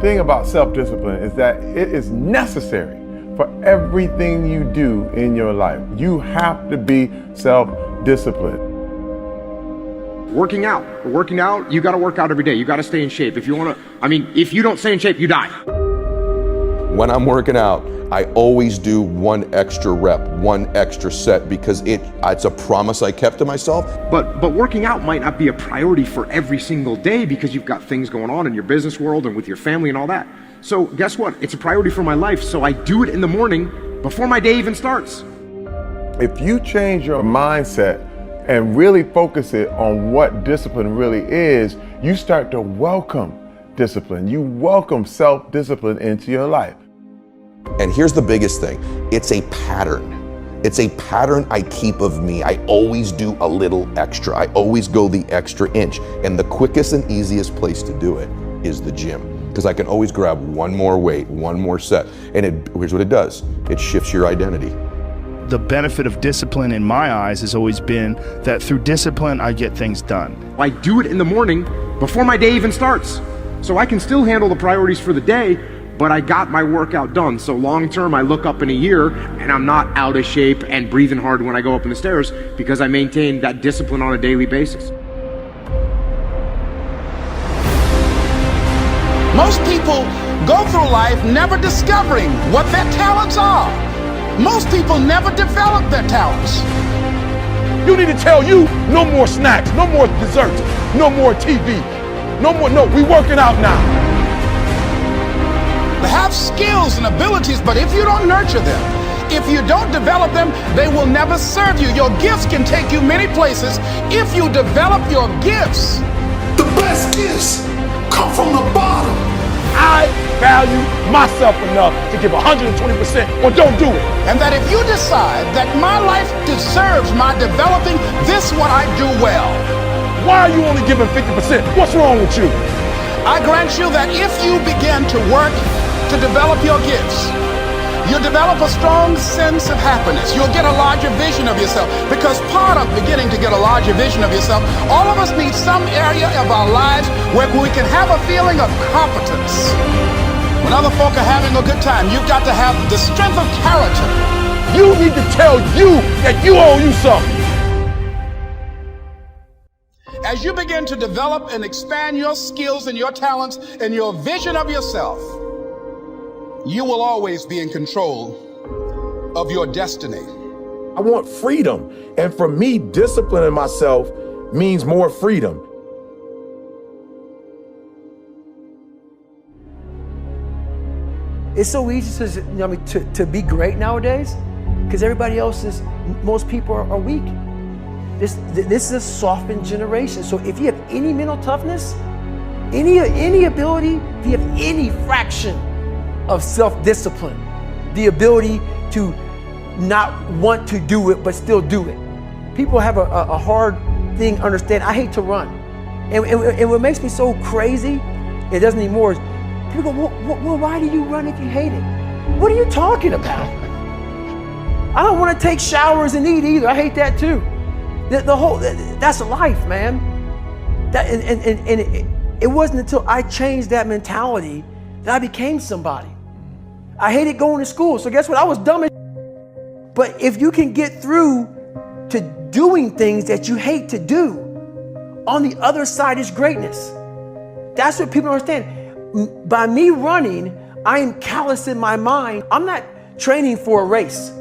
thing about self-discipline is that it is necessary for everything you do in your life. You have to be self-disciplined. Working out, you got to work out every day. You got to stay in shape. If you want to, if you don't stay in shape, you die. When I'm working out, I always do one extra rep, one extra set, because it's a promise I kept to myself. But working out might not be a priority for every single day because you've got things going on in your business world and with your family and all that. So guess what? It's a priority for my life. So I do it in the morning before my day even starts. If you change your mindset and really focus it on what discipline really is, you start to welcome discipline. You welcome self-discipline into your life. And here's the biggest thing. It's a pattern. It's a pattern I keep of me. I always do a little extra. I always go the extra inch. And the quickest and easiest place to do it is the gym. Because I can always grab one more weight, one more set. And here's what it does. It shifts your identity. The benefit of discipline in my eyes has always been that through discipline, I get things done. I do it in the morning before my day even starts. So I can still handle the priorities for the day, but I got my workout done. So long term, I look up in a year and I'm not out of shape and breathing hard when I go up in the stairs because I maintain that discipline on a daily basis. Most people go through life never discovering what their talents are. Most people never develop their talents. You need to tell you, no more snacks, no more desserts, no more TV, no, we working out now. They have skills and abilities, but if you don't nurture them, if you don't develop them, they will never serve you. Your gifts can take you many places if you develop your gifts. The best gifts come from the bottom. I value myself enough to give 120% or don't do it. And that if you decide that my life deserves my developing this what I do well. Why are you only giving 50%? What's wrong with you? I grant you that if you begin to work to develop your gifts, you'll develop a strong sense of happiness. You'll get a larger vision of yourself, because part of beginning to get a larger vision of yourself, all of us need some area of our lives where we can have a feeling of competence. When other folk are having a good time, you've got to have the strength of character. You need to tell you that you owe you something. As you begin to develop and expand your skills and your talents and your vision of yourself, you will always be in control of your destiny. I want freedom. And for me, disciplining myself means more freedom. It's so easy to be great nowadays because everybody else is, most people are weak. This is a softened generation. So if you have any mental toughness, any ability, if you have any fraction of self-discipline, the ability to not want to do it but still do it. People have a hard thing understand. I hate to run. And what makes me so crazy, it doesn't anymore, is people go, well, why do you run if you hate it? What are you talking about? I don't want to take showers and eat either. I hate that too. That's life, man. It wasn't until I changed that mentality that I became somebody. I hated going to school, so guess what? I was dumb as shit. But if you can get through to doing things that you hate to do, on the other side is greatness. That's what people don't understand. By me running, I am callous in my mind. I'm not training for a race.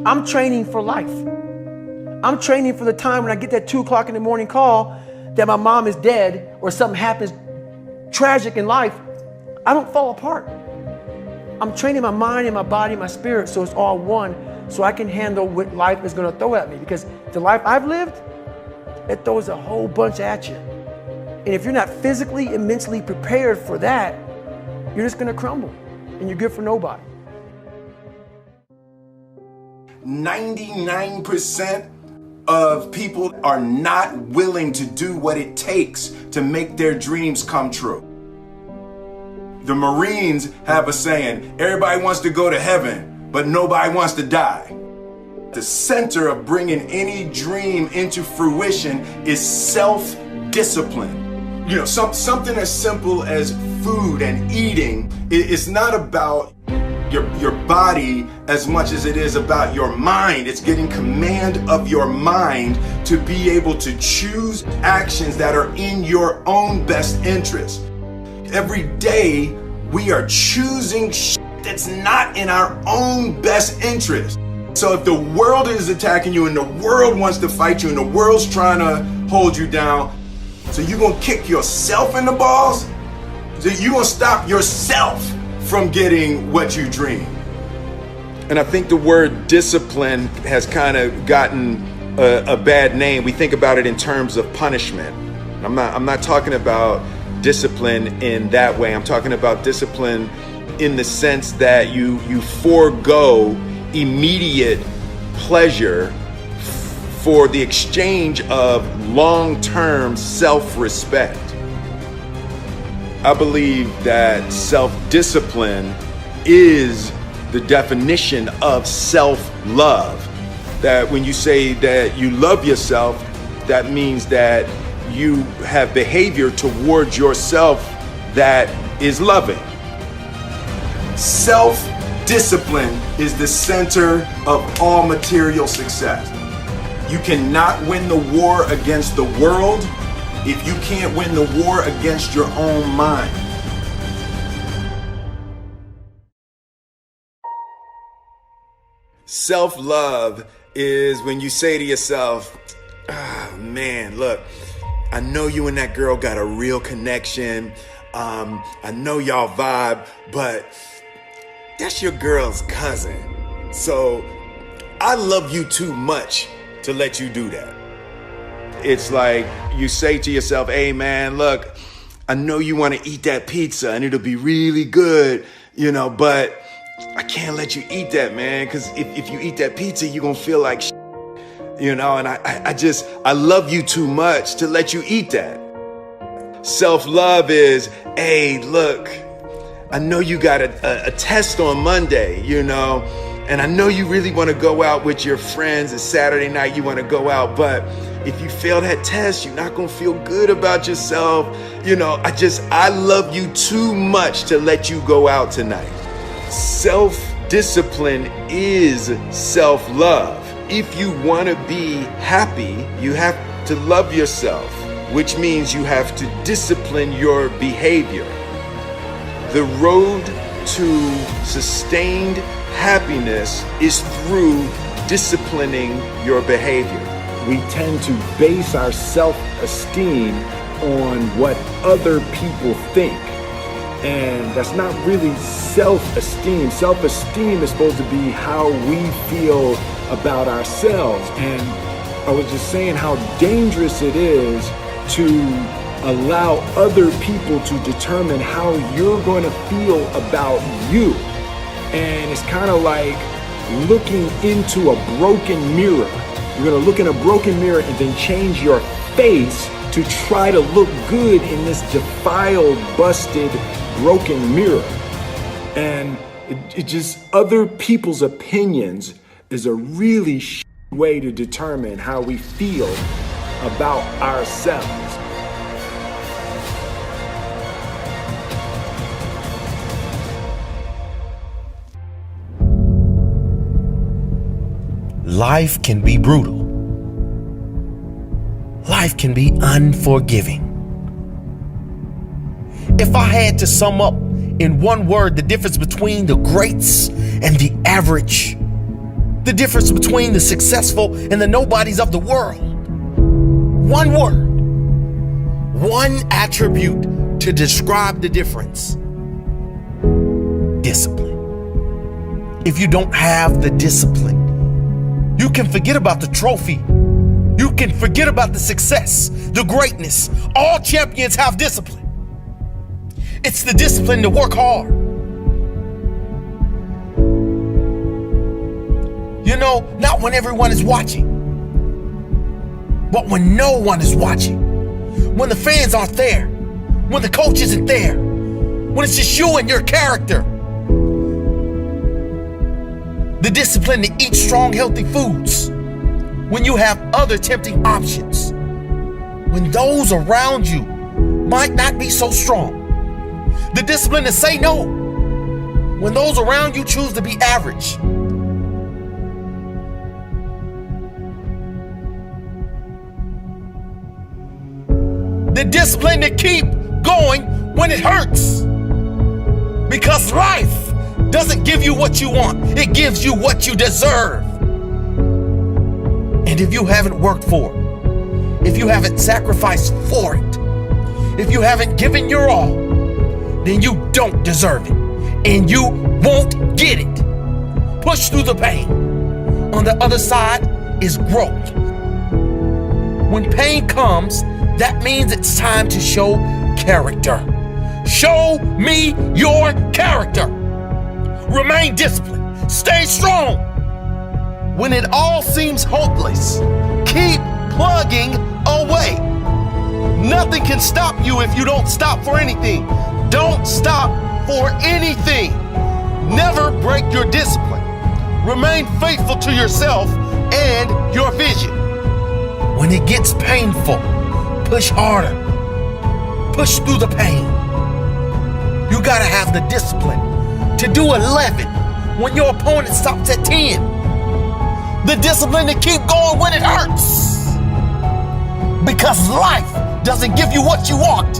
I'm training for life. I'm training for the time when I get that 2 o'clock in the morning call that my mom is dead or something happens tragic in life. I don't fall apart. I'm training my mind and my body and my spirit so it's all one, so I can handle what life is going to throw at me, because the life I've lived, it throws a whole bunch at you. And if you're not physically and mentally prepared for that, you're just going to crumble and you're good for nobody. 99% of people are not willing to do what it takes to make their dreams come true. The Marines have a saying, everybody wants to go to heaven, but nobody wants to die. The center of bringing any dream into fruition is self-discipline. You know, something as simple as food and eating is not about your body as much as it is about your mind. It's getting command of your mind to be able to choose actions that are in your own best interest. Every day we are choosing that's not in our own best interest. So if the world is attacking you and the world wants to fight you and the world's trying to hold you down, so you're gonna kick yourself in the balls? So you're gonna stop yourself from getting what you dream. And I think the word discipline has kind of gotten a bad name. We think about it in terms of punishment. I'm not talking about discipline in that way. I'm talking about discipline in the sense that you forego immediate pleasure for the exchange of long-term self-respect. I believe that self-discipline is the definition of self-love. That when you say that you love yourself, that means that you have behavior towards yourself that is loving. Self-discipline is the center of all material success. You cannot win the war against the world if you can't win the war against your own mind. Self-love is when you say to yourself, oh man, look, I know you and that girl got a real connection. I know y'all vibe, but that's your girl's cousin. So I love you too much to let you do that. It's like you say to yourself, hey man, look, I know you want to eat that pizza and it'll be really good, you know, but I can't let you eat that, man, because if you eat that pizza, you're going to feel like shit, you know, and I love you too much to let you eat that. Self-love is, hey, look, I know you got a test on Monday, you know, and I know you really want to go out with your friends and Saturday night you want to go out, but if you fail that test, you're not going to feel good about yourself. You know, I love you too much to let you go out tonight. Self-discipline is self-love. If you want to be happy, you have to love yourself, which means you have to discipline your behavior. The road to sustained happiness is through disciplining your behavior. We tend to base our self-esteem on what other people think. And that's not really self-esteem. Self-esteem is supposed to be how we feel about ourselves. And I was just saying how dangerous it is to allow other people to determine how you're going to feel about you. And it's kind of like looking into a broken mirror. You're going to look in a broken mirror and then change your face to try to look good in this defiled, busted, broken mirror. And it just, other people's opinions is a really way to determine how we feel about ourselves. Life can be brutal. Life can be unforgiving. If I had to sum up in one word the difference between the greats and the average, the difference between the successful and the nobodies of the world, one word, one attribute to describe the difference: discipline. If you don't have the discipline, you can forget about the trophy. You can forget about the success, the greatness. All champions have discipline. It's the discipline to work hard. You know, not when everyone is watching, but when no one is watching. When the fans aren't there. When the coach isn't there. When it's just you and your character. The discipline to eat strong, healthy foods when you have other tempting options. When those around you might not be so strong. The discipline to say no when those around you choose to be average. The discipline to keep going when it hurts. Because life doesn't give you what you want, it gives you what you deserve. And if you haven't worked for it, if you haven't sacrificed for it, if you haven't given your all, then you don't deserve it, and you won't get it. Push through the pain. On the other side is growth. When pain comes, that means it's time to show character. Show me your character. Remain disciplined. Stay strong. When it all seems hopeless, keep plugging away. Nothing can stop you if you don't stop for anything. Don't stop for anything. Never break your discipline. Remain faithful to yourself and your vision. When it gets painful, push harder. Push through the pain. You gotta have the discipline to do 11 when your opponent stops at 10. The discipline to keep going when it hurts. Because life doesn't give you what you want,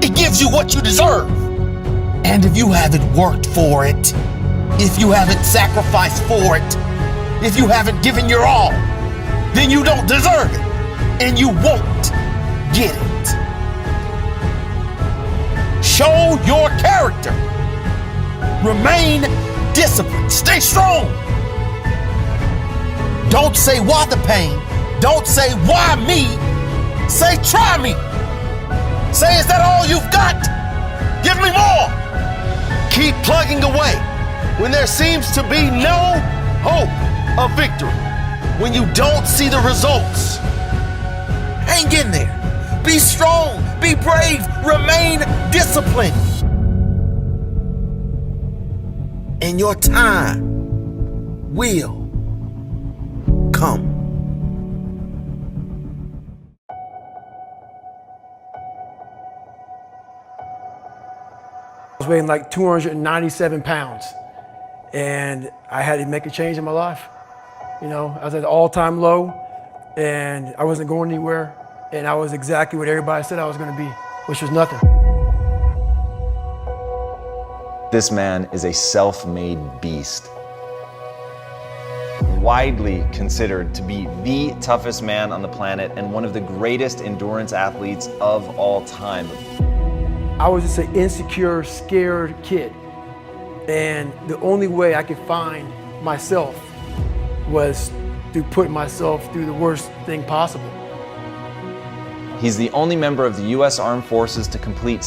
it gives you what you deserve. And if you haven't worked for it, if you haven't sacrificed for it, if you haven't given your all, then you don't deserve it, and you won't get it. Show your character. Remain disciplined. Stay strong. Don't say why the pain. Don't say why me. Say try me. Say, is that all you've got? Give me more. Keep plugging away when there seems to be no hope of victory. When you don't see the results, hang in there. Be strong. Be brave. Remain disciplined. And your time will come. I was weighing like 297 pounds, and I had to make a change in my life. You know, I was at an all-time low, and I wasn't going anywhere, and I was exactly what everybody said I was going to be, which was nothing. This man is a self-made beast. Widely considered to be the toughest man on the planet and one of the greatest endurance athletes of all time. I was just an insecure, scared kid. And the only way I could find myself was to put myself through the worst thing possible. He's the only member of the U.S. Armed Forces to complete